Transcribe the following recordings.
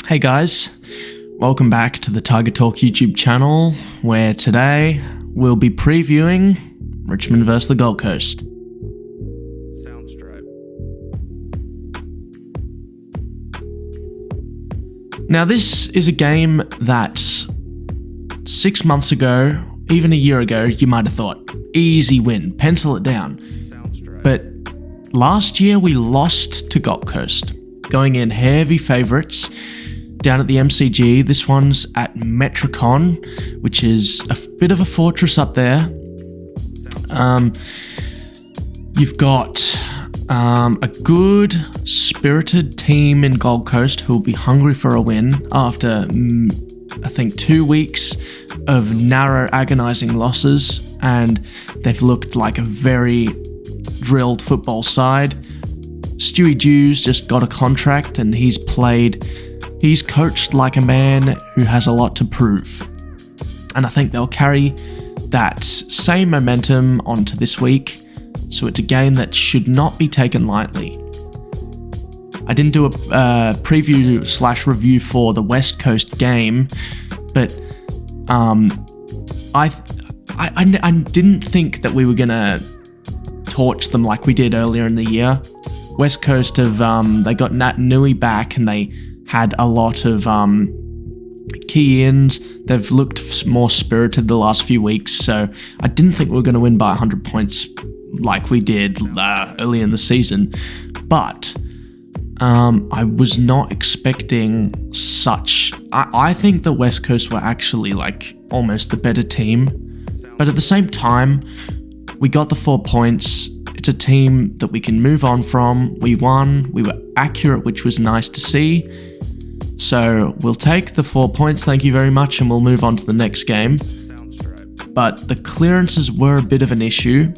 Hey guys, welcome back to the Tiger Talk YouTube channel, where today we'll be previewing Richmond vs the Gold Coast. Now this is a game that 6 months ago, even a year ago, you might have thought, easy win, pencil it down. But last year we lost to Gold Coast, going in heavy favourites down at the MCG. This one's at Metricon, which is a bit of a fortress up there. You've got a good, spirited team in Gold Coast who will be hungry for a win after, I think, 2 weeks of narrow, agonising losses, and they've looked like a very drilled football side. Stewie Dews just got a contract and he's coached like a man who has a lot to prove. And I think they'll carry that same momentum onto this week, so it's a game that should not be taken lightly. I didn't do a preview/review for the West Coast game, but I didn't think that we were gonna torch them like we did earlier in the year. West Coast have they got Nat Nui back and they had a lot of key ins. They've looked more spirited the last few weeks, so I didn't think we were going to win by 100 points like we did early in the season. But I was not expecting such. I think the West Coast were actually like almost the better team, but at the same time, we got the 4 points. It's a team that we can move on from. We won. We were accurate, which was nice to see. So we'll take the 4 points, thank you very much, and we'll move on to the next game. But the clearances were a bit of an issue.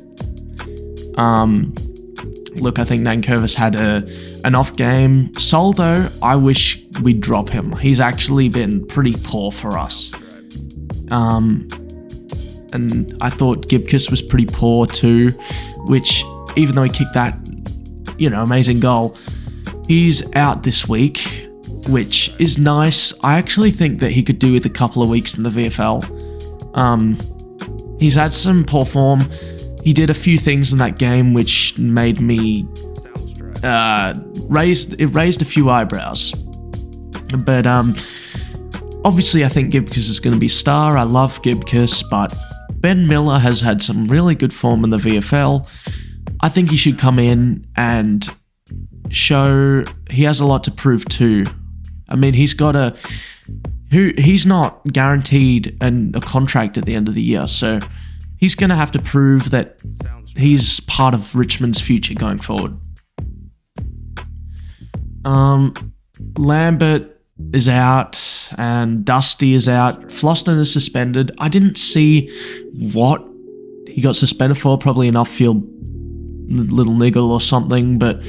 Look, I think Nankervis had an off game. Soldo, I wish we'd drop him. He's actually been pretty poor for us. And I thought Gibcus was pretty poor too, which, even though he kicked that, amazing goal, he's out this week, which is nice. I actually think that he could do with a couple of weeks in the VFL. He's had some poor form. He did a few things in that game which made me raised a few eyebrows. But obviously I think Gibcus is going to be star. I love Gibcus, but Ben Miller has had some really good form in the VFL. I think he should come in and show he has a lot to prove too. I mean, he's not guaranteed a contract at the end of the year, so he's going to have to prove that he's part of Richmond's future going forward. Lambert is out and Dusty is out. Floston is suspended. I didn't see what he got suspended for, probably an off-field little niggle or something, but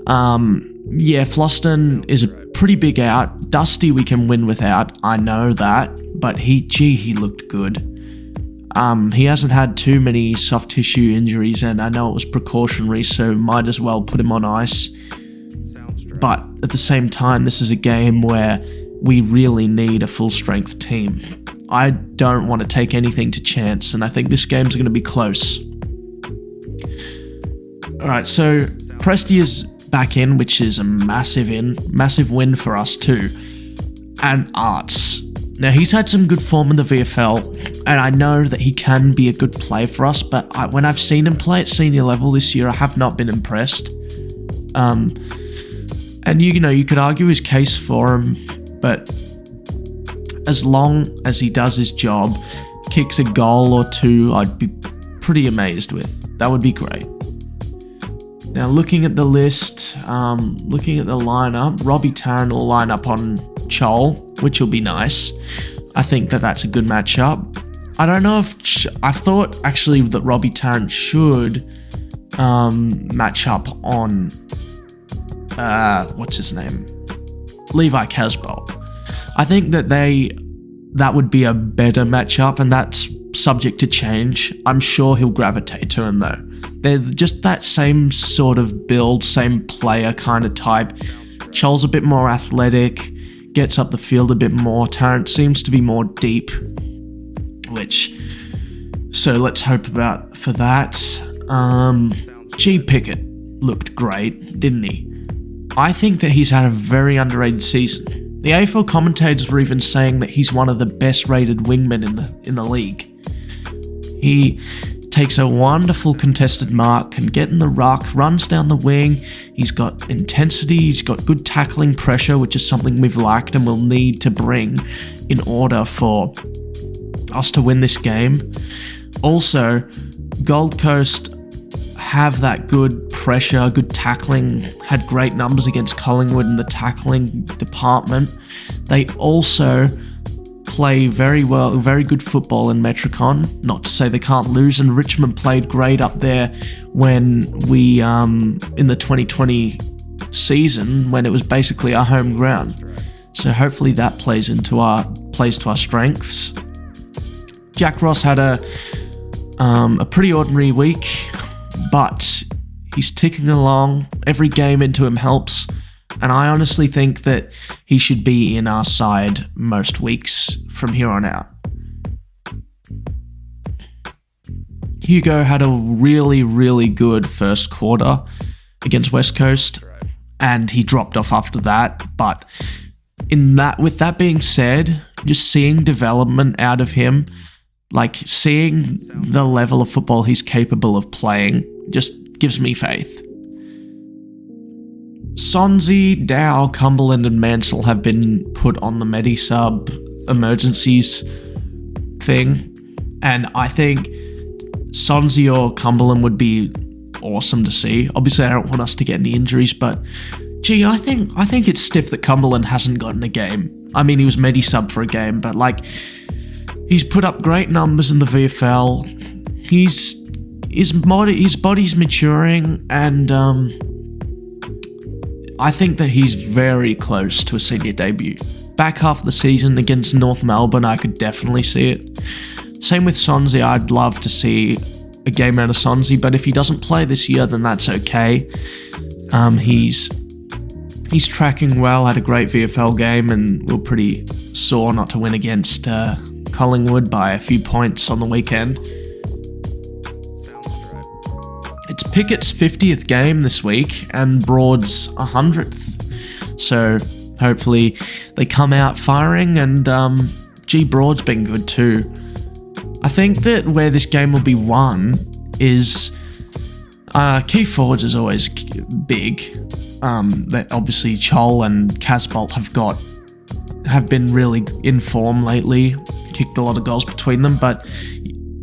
Floston is a pretty big out. Dusty we can win without, I know that, but he looked good. He hasn't had too many soft tissue injuries, and I know it was precautionary, so might as well put him on ice. But at the same time, this is a game where we really need a full-strength team. I don't want to take anything to chance, and I think this game's going to be close. Alright, so Presti is back in, which is a massive win for us too. And Arts. Now, he's had some good form in the VFL, and I know that he can be a good player for us, but when I've seen him play at senior level this year, I have not been impressed. And you could argue his case for him, but as long as he does his job, kicks a goal or two, I'd be pretty amazed with. That would be great. Now, looking at the list, looking at the lineup, Robbie Tarrant will line up on Chol, which will be nice. I think that that's a good matchup. I don't know if I thought actually that Robbie Tarrant should match up on what's his name, Levi Casbolt. I think that would be a better matchup, and that's subject to change. I'm sure he'll gravitate to him though. They're just that same sort of build, same player kind of type, Chol's a bit more athletic, gets up the field a bit more. Tarrant seems to be more deep, so let's hope for that. G. Pickett looked great, didn't he? I think that he's had a very underrated season. The AFL commentators were even saying that he's one of the best rated wingmen in the league. He takes a wonderful contested mark, can get in the ruck, runs down the wing. He's got intensity, he's got good tackling pressure, which is something we've lacked and will need to bring in order for us to win this game. Also, Gold Coast have that good pressure, good tackling, had great numbers against Collingwood in the tackling department. They also play very well, very good football in Metricon. Not to say they can't lose, and Richmond played great up there when we, in the 2020 season, when it was basically our home ground. So hopefully that plays to our strengths. Jack Ross had a pretty ordinary week, but he's ticking along. Every game into him helps. And I honestly think that he should be in our side most weeks from here on out. Hugo had a really, really good first quarter against West Coast, and he dropped off after that. But with that being said, just seeing development out of him, like seeing the level of football he's capable of playing, just gives me faith. Sonsie, Dow, Cumberland and Mansell have been put on the Medi-Sub emergencies thing, and I think Sonsie or Cumberland would be awesome to see. Obviously, I don't want us to get any injuries, but gee, I think it's stiff that Cumberland hasn't gotten a game. I mean, he was Medi-Sub for a game, but like, he's put up great numbers in the VFL. His body's maturing, and I think that he's very close to a senior debut. Back half of the season against North Melbourne, I could definitely see it. Same with Sonsie, I'd love to see a game out of Sonsie, but if he doesn't play this year, then that's okay. He's tracking well, had a great VFL game, and we're pretty sore not to win against Collingwood by a few points on the weekend. It's Pickett's 50th game this week and Broad's 100th. So hopefully they come out firing, and Broad's been good too. I think that where this game will be won is key forwards is always big. That obviously Chol and Casbolt have been really in form lately, kicked a lot of goals between them, but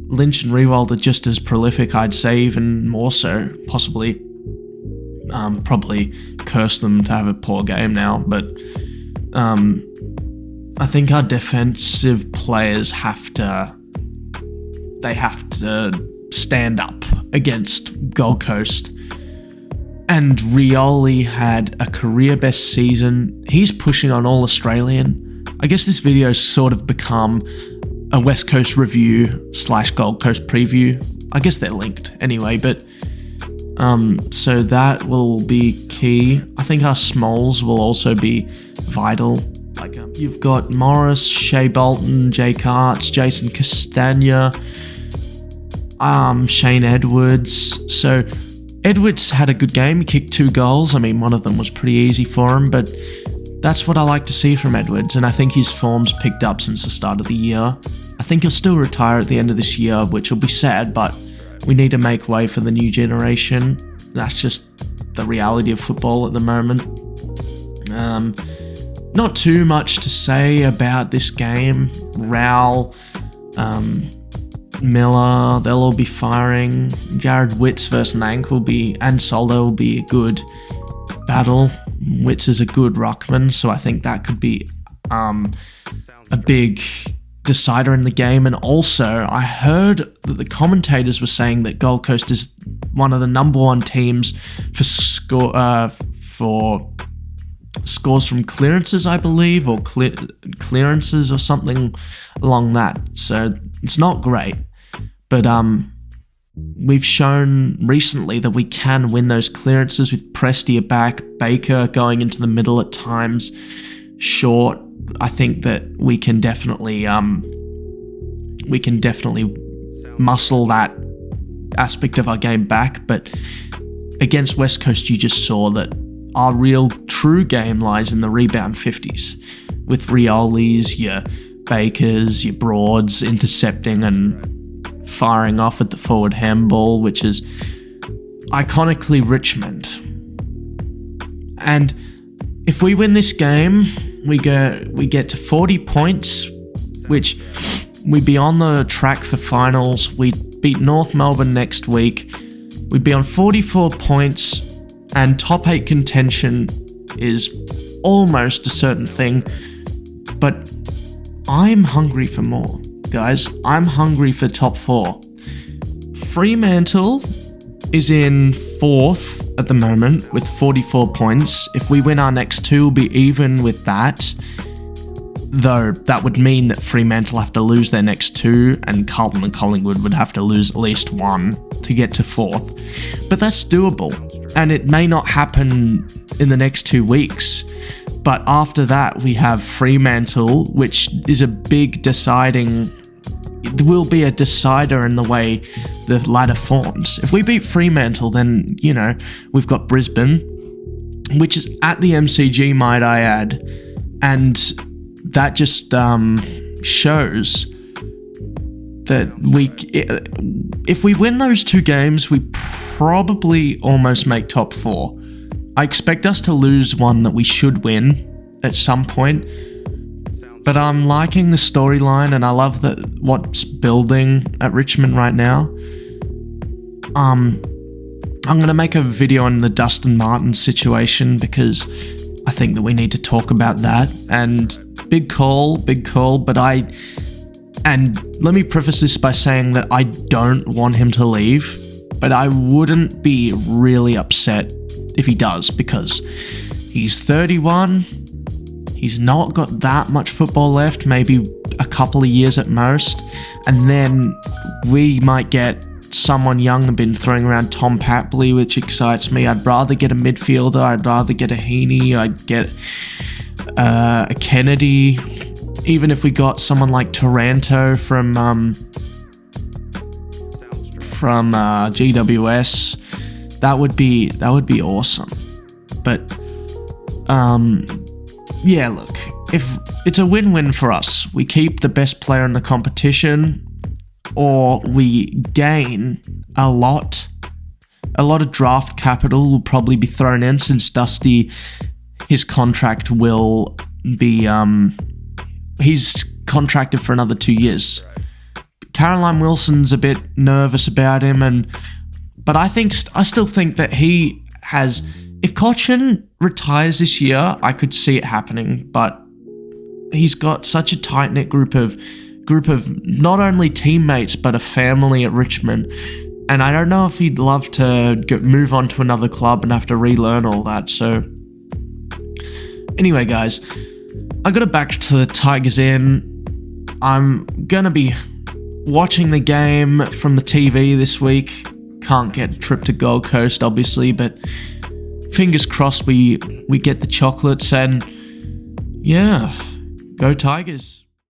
Lynch and Riewoldt are just as prolific, I'd say, even more so, possibly. Probably curse them to have a poor game now, but I think our defensive players have to stand up against Gold Coast. And Rioli had a career best season. He's pushing on All-Australian. I guess this video's sort of become a West Coast review / Gold Coast preview. I guess they're linked anyway, but so that will be key. I think our smalls will also be vital. Like you've got Morris, Shea Bolton, Jake Arts, Jason Castagna, Shane Edwards. So Edwards had a good game. He kicked 2 goals. I mean, one of them was pretty easy for him, but that's what I like to see from Edwards, and I think his form's picked up since the start of the year. I think he'll still retire at the end of this year, which will be sad, but we need to make way for the new generation. That's just the reality of football at the moment. Not too much to say about this game. Rowell, Miller, they'll all be firing. Jared Witts versus Nank and Soldo will be a good battle. Witts is a good ruckman, so I think that could be a big decider in the game. And also, I heard that the commentators were saying that Gold Coast is one of the number 1 teams for scores from clearances, I believe, or clearances or something along that. So it's not great, but we've shown recently that we can win those clearances with Prestia back, Baker going into the middle at times, Short. I think that we can definitely muscle that aspect of our game back. But against West Coast, you just saw that our real true game lies in the rebound 50s with Riolis, your Bakers, your Broads intercepting and firing off at the forward handball, which is iconically Richmond. And if we win this game, we get to 40 points, which we'd be on the track for finals. We beat North Melbourne next week. We'd be on 44 points, and top 8 contention is almost a certain thing. But I'm hungry for more, guys. I'm hungry for top 4. Fremantle is in 4th at the moment with 44 points. If we win our next 2, we'll be even with that. Though that would mean that Fremantle have to lose their next 2, and Carlton and Collingwood would have to lose at least 1 to get to 4th. But that's doable, and it may not happen in the next 2 weeks. But after that, we have Fremantle, which is a big deciding... It will be a decider in the way the ladder forms. If we beat Fremantle, then, you know, we've got Brisbane, which is at the MCG, might I add. And that just shows that if we win those 2 games, we probably almost make top 4. I expect us to lose one that we should win at some point. But I'm liking the storyline, and I love what's building at Richmond right now. I'm going to make a video on the Dustin Martin situation because I think that we need to talk about that. And big call, but and let me preface this by saying that I don't want him to leave, but I wouldn't be really upset if he does, because he's 31. He's not got that much football left, maybe a couple of years at most. And then we might get someone young. I've been throwing around Tom Papley, which excites me. I'd rather get a midfielder. I'd rather get a Heaney. I'd get a Kennedy. Even if we got someone like Taranto from GWS, that would be awesome. But yeah, look, if it's a win-win for us, we keep the best player in the competition, or we gain a lot of draft capital will probably be thrown in, since Dusty, his contract will be, he's contracted for another 2 years. Caroline Wilson's a bit nervous about him, but I still think that he has... If Cochin retires this year, I could see it happening, but he's got such a tight-knit group of not only teammates, but a family at Richmond, and I don't know if he'd love to move on to another club and have to relearn all that. So anyway, guys, I got to back to the Tigers in. I'm going to be watching the game from the TV this week. Can't get a trip to Gold Coast, obviously, but... fingers crossed we get the chocolates, and yeah, go Tigers.